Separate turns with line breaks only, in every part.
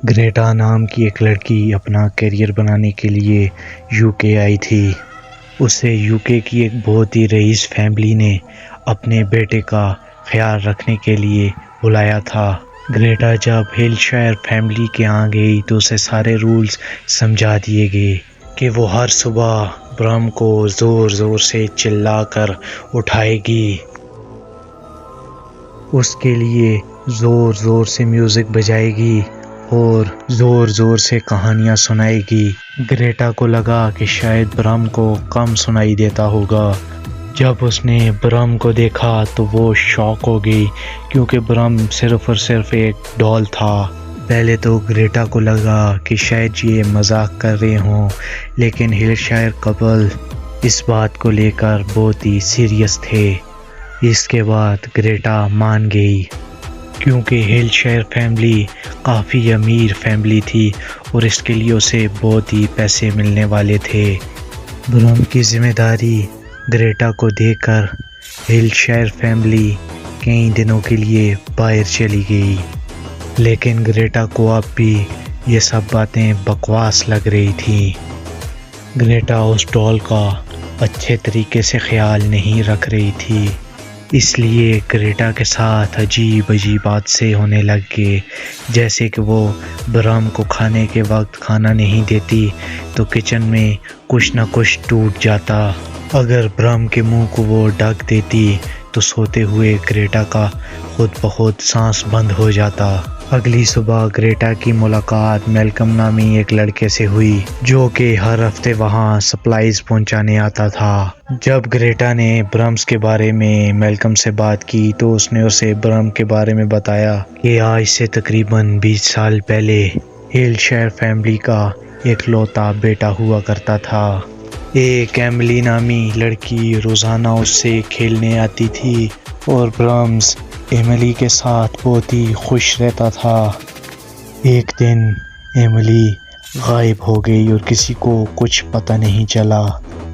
Greta نام کی ایک لڑکی اپنا کیریئر بنانے کے لیے یو کے آئی تھی۔ اسے یو کے کی ایک بہت ہی رئیس فیملی نے اپنے بیٹے کا خیال رکھنے کے لیے بلایا تھا۔ گریٹا جب ہل شائر فیملی کے ہاں گئی تو اسے سارے رولز سمجھا دیے گئے کہ وہ ہر صبح برم کو زور زور سے چلا کر اٹھائے گی، اس کے لیے زور زور سے میوزک بجائے گی اور زور زور سے کہانیاں سنائے گی۔ گریٹا کو لگا کہ شاید برم کو کم سنائی دیتا ہوگا۔ جب اس نے برم کو دیکھا تو وہ شاک ہو گئی، کیونکہ برم صرف اور صرف ایک ڈال تھا۔ پہلے تو گریٹا کو لگا کہ شاید یہ مذاق کر رہے ہوں، لیکن ہل شائر کپل اس بات کو لے کر بہت ہی سیریس تھے۔ اس کے بعد گریٹا مان گئی، کیونکہ ہل شائر فیملی کافی امیر فیملی تھی اور اس کے لیے اسے بہت ہی پیسے ملنے والے تھے۔ برم کی ذمہ داری گریٹا کو دے کر ہل شائر فیملی کئی دنوں کے لیے باہر چلی گئی، لیکن گریٹا کو اب بھی یہ سب باتیں بکواس لگ رہی تھیں۔ گریٹا اس ڈال کا اچھے طریقے سے خیال نہیں رکھ رہی تھی، اس لیے گریٹا کے ساتھ عجیب عجیب حادثے ہونے لگ گئے، جیسے کہ وہ برم کو کھانے کے وقت کھانا نہیں دیتی تو کچن میں کچھ نہ کچھ ٹوٹ جاتا۔ اگر برم کے منہ کو وہ ڈھک دیتی تو سوتے ہوئے گریٹا کا خود بخود سانس بند ہو جاتا۔ اگلی صبح گریٹا کی ملاقات میلکم نامی ایک لڑکے سے ہوئی، جو کہ ہر ہفتے وہاں سپلائیز پہنچانے آتا تھا۔ جب گریٹا نے برمز کے بارے میں میلکم سے بات کی تو اس نے اسے برم کے بارے میں بتایا کہ آج سے تقریباً 20 سال پہلے ہل شائر فیملی کا ایک لوتا بیٹا ہوا کرتا تھا۔ ایک ایملی نامی لڑکی روزانہ اس سے کھیلنے آتی تھی اور برمز ایملی کے ساتھ بہت ہی خوش رہتا تھا۔ ایک دن ایملی غائب ہو گئی اور کسی کو کچھ پتہ نہیں چلا۔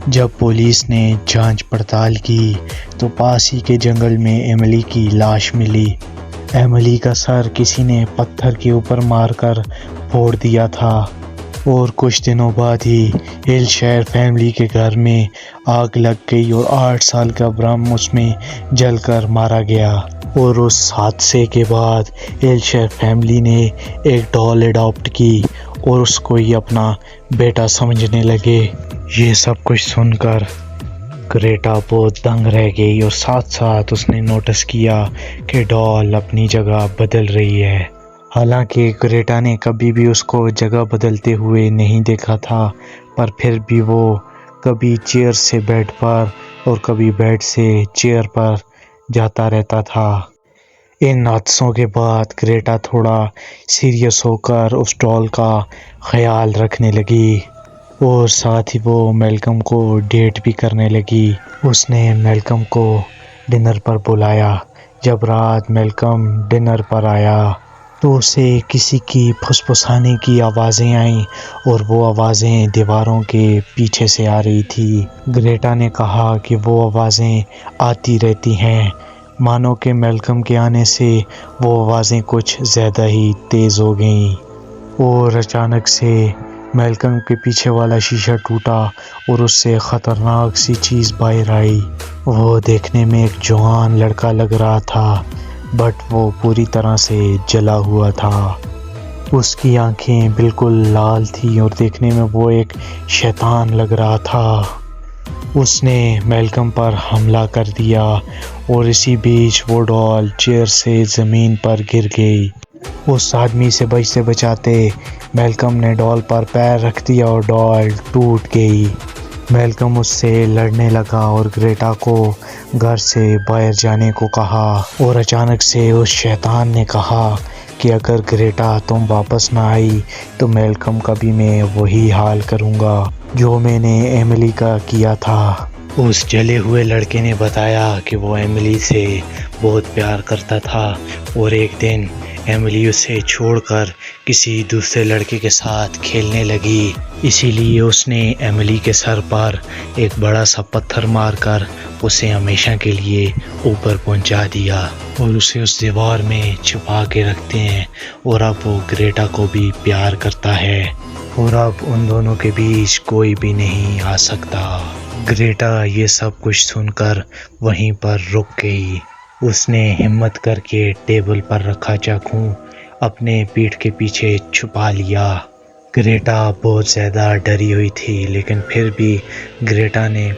جب پولیس نے جانچ پڑتال کی تو پاس ہی کے جنگل میں ایملی کی لاش ملی۔ ایملی کا سر کسی نے پتھر کے اوپر مار کر پھوڑ دیا تھا، اور کچھ دنوں بعد ہی ہل شائر فیملی کے گھر میں آگ لگ گئی اور 8 سال کا برم اس میں جل کر مارا گیا۔ اور اس حادثے کے بعد ہل شائر فیملی نے ایک ڈال اڈاپٹ کی اور اس کو ہی اپنا بیٹا سمجھنے لگے۔ یہ سب کچھ سن کر گریٹا بہت دنگ رہ گئی اور ساتھ ساتھ اس نے نوٹس کیا کہ ڈال اپنی جگہ بدل رہی ہے۔ حالانکہ گریٹا نے کبھی بھی اس کو جگہ بدلتے ہوئے نہیں دیکھا تھا، پر پھر بھی وہ کبھی چیئر سے بیڈ پر اور کبھی بیڈ سے چیئر پر جاتا رہتا تھا۔ ان حادثوں کے بعد گریٹا تھوڑا سیریس ہو کر اس ڈال کا خیال رکھنے لگی، اور ساتھ ہی وہ میلکم کو ڈیٹ بھی کرنے لگی۔ اس نے میلکم کو ڈنر پر بلایا۔ جب رات میلکم ڈنر پر آیا تو اسے کسی کی پھسپھسانے کی آوازیں آئیں، اور وہ آوازیں دیواروں کے پیچھے سے آ رہی تھی۔ گریٹا نے کہا کہ وہ آوازیں آتی رہتی ہیں، مانو کہ میلکم کے آنے سے وہ آوازیں کچھ زیادہ ہی تیز ہو گئیں۔ اور اچانک سے میلکم کے پیچھے والا شیشہ ٹوٹا اور اس سے خطرناک سی چیز باہر آئی۔ وہ دیکھنے میں ایک جوان لڑکا لگ رہا تھا، بٹ وہ پوری طرح سے جلا ہوا تھا۔ اس کی آنکھیں بالکل لال تھیں اور دیکھنے میں وہ ایک شیطان لگ رہا تھا۔ اس نے میلکم پر حملہ کر دیا اور اسی بیچ وہ ڈال چیئر سے زمین پر گر گئی۔ اس آدمی سے بچتے بچاتے میلکم نے ڈال پر پیر رکھ دیا اور ڈال ٹوٹ گئی۔ میلکم اس سے لڑنے لگا اور گریٹا کو گھر سے باہر جانے کو کہا، اور اچانک سے اس شیطان نے کہا کہ اگر گریٹا تم واپس نہ آئی تو میلکم کا بھی میں وہی حال کروں گا جو میں نے ایملی کا کیا تھا۔ اس جلے ہوئے لڑکے نے بتایا کہ وہ ایملی سے بہت پیار کرتا تھا، اور ایک دن ایملی اسے چھوڑ کر کسی دوسرے لڑکے کے ساتھ کھیلنے لگی، اسی لیے اس نے ایملی کے سر پر ایک بڑا سا پتھر مار کر اسے ہمیشہ کے لیے اوپر پہنچا دیا اور اسے اس دیوار میں چھپا کے رکھتے ہیں، اور اب وہ گریٹا کو بھی پیار کرتا ہے اور اب ان دونوں کے بیچ کوئی بھی نہیں آ سکتا۔ گریٹا یہ سب کچھ سن کر وہیں پر رک گئی۔ اس نے ہمت کر کے ٹیبل پر رکھا چاقو اپنے پیٹھ کے پیچھے چھپا لیا۔ گریٹا بہت زیادہ ڈری ہوئی تھی، لیکن پھر بھی گریٹا نے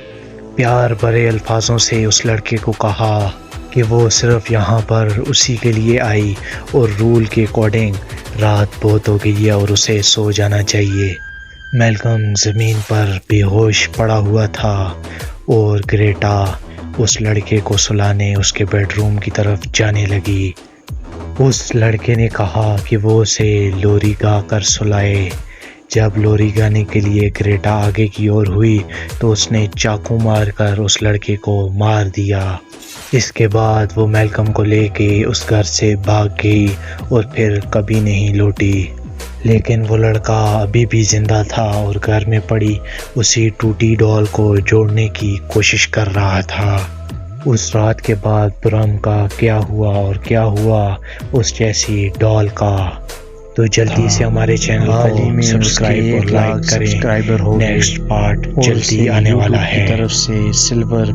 پیار بھرے الفاظوں سے اس لڑکے کو کہا کہ وہ صرف یہاں پر اسی کے لیے آئی اور رول کے اکارڈنگ رات بہت ہو گئی ہے اور اسے سو جانا چاہیے۔ میلکم زمین پر بے ہوش پڑا ہوا تھا اور گریٹا اس لڑکے کو سلانے اس کے بیڈ روم کی طرف جانے لگی۔ اس لڑکے نے کہا کہ وہ اسے لوری گا کر سلائے۔ جب لوری گانے کے لیے گریٹا آگے کی اور ہوئی تو اس نے چاقو مار کر اس لڑکے کو مار دیا۔ اس کے بعد وہ میلکم کو لے کے اس گھر سے بھاگ گئی اور پھر کبھی نہیں لوٹی۔ لیکن وہ لڑکا ابھی بھی زندہ تھا اور گھر میں پڑی اسی ٹوٹی ڈال کو جوڑنے کی کوشش کر رہا تھا۔ اس رات کے بعد برم کا کیا ہوا اور کیا ہوا اس جیسی ڈال کا، تو جلدی سے ہمارے چینل کو سبسکرائب اور لائک کریں۔ نیکسٹ پارٹ جلدی آنے والا ہے۔
طرف سے سلور